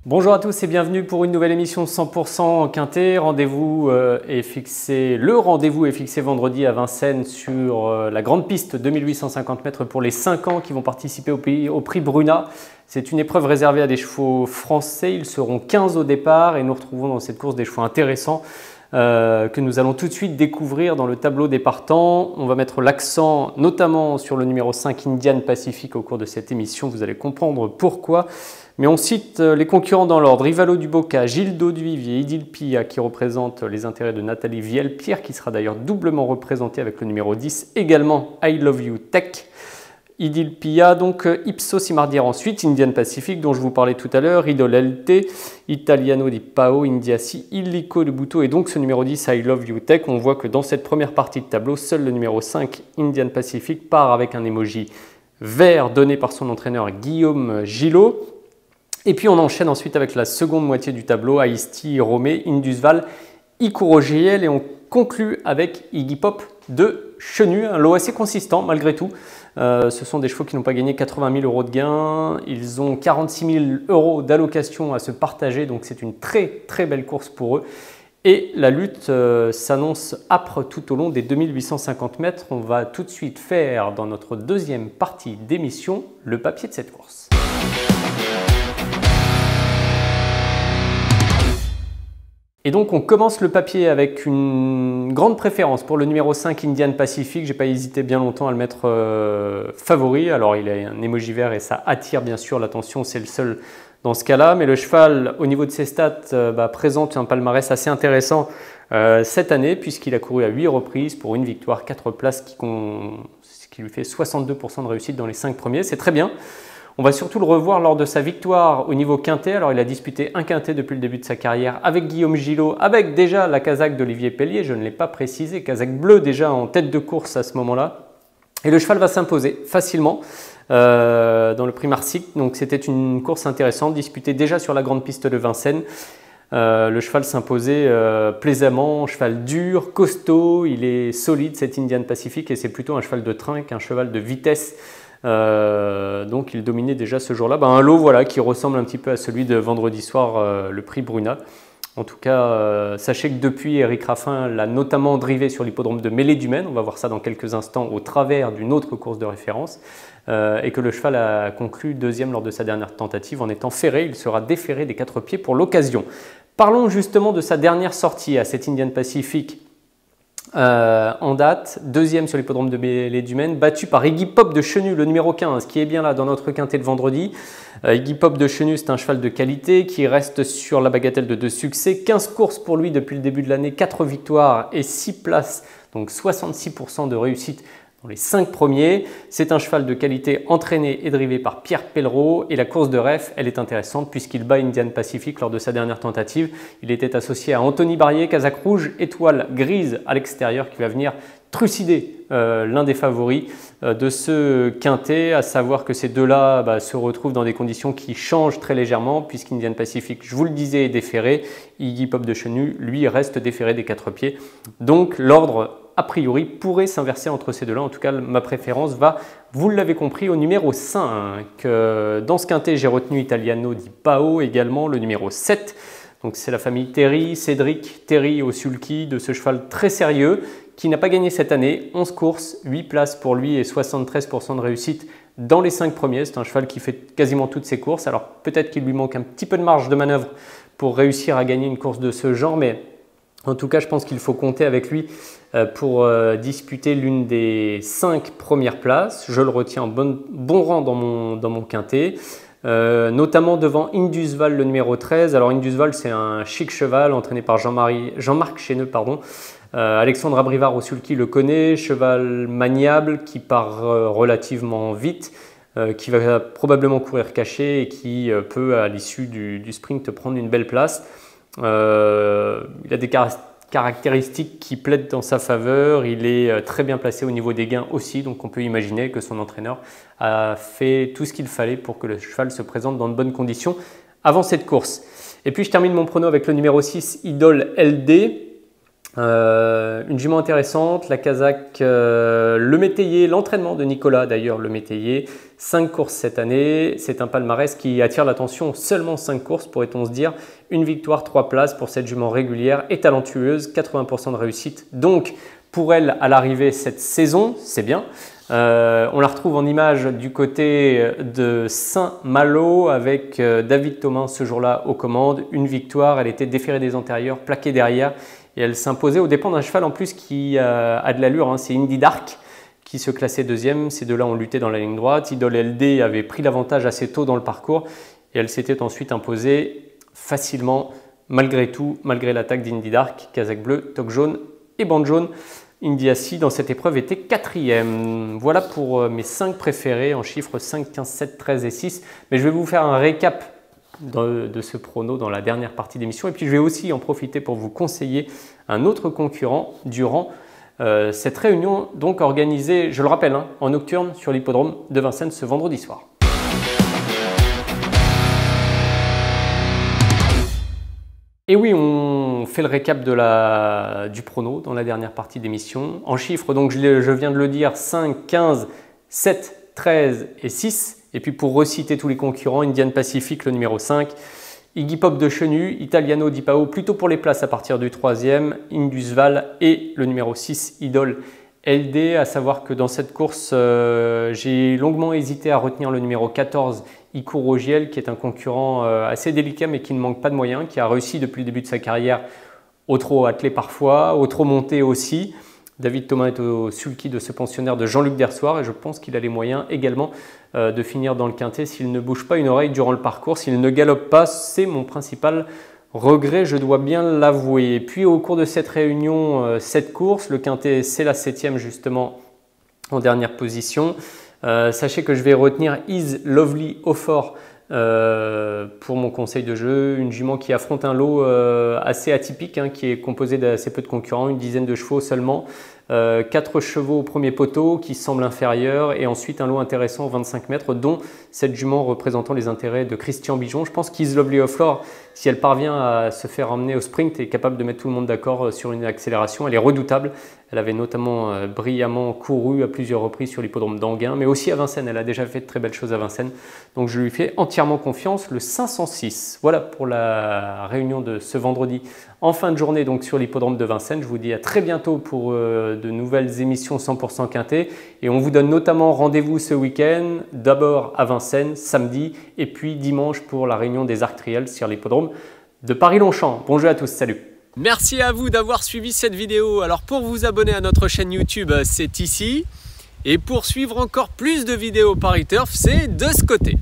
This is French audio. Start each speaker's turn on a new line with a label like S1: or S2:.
S1: Bonjour à tous et bienvenue pour une nouvelle émission 100% Quintet. Le rendez-vous est fixé vendredi à Vincennes sur la grande piste 2850 mètres pour les 5 ans qui vont participer au prix Bruna. C'est une épreuve réservée à des chevaux français. Ils seront 15 au départ et nous retrouvons dans cette course des chevaux intéressants que nous allons tout de suite découvrir dans le tableau des partants. On va mettre l'accent notamment sur le numéro 5 Indian Pacific au cours de cette émission. Vous allez comprendre pourquoi. Mais on cite les concurrents dans l'ordre: Rivalo du Boca, Gilles Dauduvivier, Idil Pia qui représente les intérêts de Nathalie Viel-Pierre qui sera d'ailleurs doublement représentée avec le numéro 10, également I Love You Tech. Idil Pia, donc Ipsos Imardière ensuite, Indian Pacific dont je vous parlais tout à l'heure, Idol LT, Italiano di Pao, Indiasi, Illico de Bouto et donc ce numéro 10 I Love You Tech. On voit que dans cette première partie de tableau, seul le numéro 5 Indian Pacific part avec un emoji vert donné par son entraîneur Guillaume Gillot. Et puis on enchaîne ensuite avec la seconde moitié du tableau, Aisti, Romé, Indusval, Icourogiel et on conclut avec Iggy Pop de Chenu, un lot assez consistant malgré tout. Ce sont des chevaux qui n'ont pas gagné 80 000 € de gains, ils ont 46 000 € d'allocation à se partager, donc c'est une très belle course pour eux. Et la lutte s'annonce âpre tout au long des 2850 mètres. On va tout de suite faire dans notre deuxième partie d'émission le papier de cette course. Et donc on commence le papier avec une grande préférence pour le numéro 5 Indian Pacific. J'ai pas hésité bien longtemps à le mettre favori. Alors il a un emoji vert et ça attire bien sûr l'attention, c'est le seul dans ce cas-là. Mais le cheval au niveau de ses stats présente un palmarès assez intéressant cette année puisqu'il a couru à 8 reprises pour une victoire, 4 places ce qui lui fait 62% de réussite dans les 5 premiers. C'est très bien. On va surtout le revoir lors de sa victoire au niveau quintet. Alors il a disputé un quintet depuis le début de sa carrière avec Guillaume Gillot, avec déjà la casaque d'Olivier Pellier, je ne l'ai pas précisé, casaque bleue déjà en tête de course à ce moment-là. Et le cheval va s'imposer facilement dans le prix Marsic. Donc c'était une course intéressante, disputée déjà sur la grande piste de Vincennes. Le cheval s'imposait plaisamment, cheval dur, costaud, il est solide cet Indian Pacific et c'est plutôt un cheval de train qu'un cheval de vitesse. Donc il dominait déjà ce jour-là. Un lot voilà, qui ressemble un petit peu à celui de vendredi soir, le prix Bruna. En tout cas, sachez que depuis, Eric Raffin l'a notamment drivé sur l'hippodrome de Mêlée-du-Maine. On va voir ça dans quelques instants au travers d'une autre course de référence. Et que le cheval a conclu deuxième lors de sa dernière tentative en étant ferré. Il sera déferré des 4 pieds pour l'occasion. Parlons justement de sa dernière sortie à cet Indian Pacific. En date, deuxième sur l'hippodrome de Mêlée-du-Maine, battu par Iggy Pop de Chenu, le numéro 15, qui est bien là dans notre quintet de vendredi. Iggy Pop de Chenu, c'est un cheval de qualité qui reste sur la bagatelle de 2 succès. 15 courses pour lui depuis le début de l'année, 4 victoires et 6 places, donc 66% de réussite dans les 5 premiers. C'est un cheval de qualité entraîné et drivé par Pierre Pellereau et la course de ref, elle est intéressante puisqu'il bat Indian Pacific lors de sa dernière tentative. Il était associé à Anthony Barrier, casaque rouge, étoile grise à l'extérieur qui va venir trucider l'un des favoris de ce quintet, à savoir que ces deux-là se retrouvent dans des conditions qui changent très légèrement puisqu'Indian Pacific, je vous le disais, est déféré. Iggy Pop de Chenu, lui, reste déféré des 4 pieds. Donc l'ordre a priori pourrait s'inverser entre ces deux-là. En tout cas, ma préférence va, vous l'avez compris, au numéro 5. Dans ce quintet, j'ai retenu Italiano di Pao, également le numéro 7. Donc c'est la famille Terry, Cédric Terry au sulky de ce cheval très sérieux qui n'a pas gagné cette année. 11 courses, 8 places pour lui et 73% de réussite dans les 5 premiers. C'est un cheval qui fait quasiment toutes ses courses. Alors peut-être qu'il lui manque un petit peu de marge de manœuvre pour réussir à gagner une course de ce genre, mais en tout cas, je pense qu'il faut compter avec lui pour disputer l'une des 5 premières places. Je le retiens en bon rang dans mon quintet, notamment devant Indusval, le numéro 13. Alors Indusval, c'est un chic cheval entraîné par Jean-Marc Chéneux. Alexandre Abrivard au sulky le connaît, cheval maniable qui part relativement vite, qui va probablement courir caché et qui peut, à l'issue du sprint, prendre une belle place. Il a des caractéristiques qui plaident dans sa faveur, il est très bien placé au niveau des gains aussi, donc on peut imaginer que son entraîneur a fait tout ce qu'il fallait pour que le cheval se présente dans de bonnes conditions avant cette course. Et puis je termine mon prono avec le numéro 6, Idol LD. Une jument intéressante, la Kazakh Le Métayer, l'entraînement de Nicolas d'ailleurs Le Métayer, 5 courses cette année, c'est un palmarès qui attire l'attention, seulement 5 courses pourrait-on se dire, une victoire, 3 places pour cette jument régulière et talentueuse, 80% de réussite, donc pour elle à l'arrivée cette saison, c'est bien. On la retrouve en image du côté de Saint-Malo avec David Thomas ce jour-là aux commandes, une victoire, elle était déférée des antérieurs, plaquée derrière. Et elle s'imposait aux dépens d'un cheval en plus qui a de l'allure, hein. C'est Indy Dark qui se classait deuxième. Ces deux-là ont lutté dans la ligne droite. Idol LD avait pris l'avantage assez tôt dans le parcours et elle s'était ensuite imposée facilement malgré tout, malgré l'attaque d'Indy Dark, Kazakh bleu, toque jaune et bande jaune. Indy Assis dans cette épreuve était 4e. Voilà pour mes 5 préférés en chiffres 5, 15, 7, 13 et 6. Mais je vais vous faire un récap de ce prono dans la dernière partie d'émission et puis je vais aussi en profiter pour vous conseiller un autre concurrent durant cette réunion donc organisée, je le rappelle, hein, en nocturne sur l'hippodrome de Vincennes ce vendredi soir. Et oui, on fait le récap du prono dans la dernière partie d'émission. En chiffres, donc je viens de le dire, 5, 15, 7, 13 et 6. Et puis pour reciter tous les concurrents, Indian Pacific le numéro 5, Iggy Pop de Chenu, Italiano di Pao plutôt pour les places à partir du 3e, Indusval et le numéro 6, Idol LD. À savoir que dans cette course, j'ai longuement hésité à retenir le numéro 14, Ico Rogiel, qui est un concurrent assez délicat mais qui ne manque pas de moyens, qui a réussi depuis le début de sa carrière au trot attelé parfois, au trot monté aussi. David Thomas est au sulky de ce pensionnaire de Jean-Luc Dersoir et je pense qu'il a les moyens également de finir dans le quintet s'il ne bouge pas une oreille durant le parcours, s'il ne galope pas, c'est mon principal regret, je dois bien l'avouer. Et puis au cours de cette réunion, cette course, le quintet c'est la 7e justement en dernière position. Sachez que je vais retenir Is Lovely Offer pour mon conseil de jeu, une jument qui affronte un lot assez atypique, hein, qui est composé d'assez peu de concurrents, une dizaine de chevaux seulement, 4 chevaux au premier poteau qui semble inférieur et ensuite un lot intéressant aux 25 mètres dont cette jument représentant les intérêts de Christian Bijon. Je pense qu'Is Lovely Offer, si elle parvient à se faire emmener au sprint, est capable de mettre tout le monde d'accord sur une accélération. Elle est redoutable. Elle avait notamment brillamment couru à plusieurs reprises sur l'hippodrome d'Anguin, mais aussi à Vincennes. Elle a déjà fait de très belles choses à Vincennes. Donc je lui fais entièrement confiance. Le 506, voilà pour la réunion de ce vendredi en fin de journée donc sur l'hippodrome de Vincennes. Je vous dis à très bientôt pour de nouvelles émissions 100% quintet. Et on vous donne notamment rendez-vous ce week-end, d'abord à Vincennes, samedi, et puis dimanche pour la réunion des Arcs Trials sur l'hippodrome de Paris-Longchamp. Bon jeu à tous, salut!
S2: Merci à vous d'avoir suivi cette vidéo. Alors pour vous abonner à notre chaîne YouTube, c'est ici. Et pour suivre encore plus de vidéos Paris Turf, c'est de ce côté.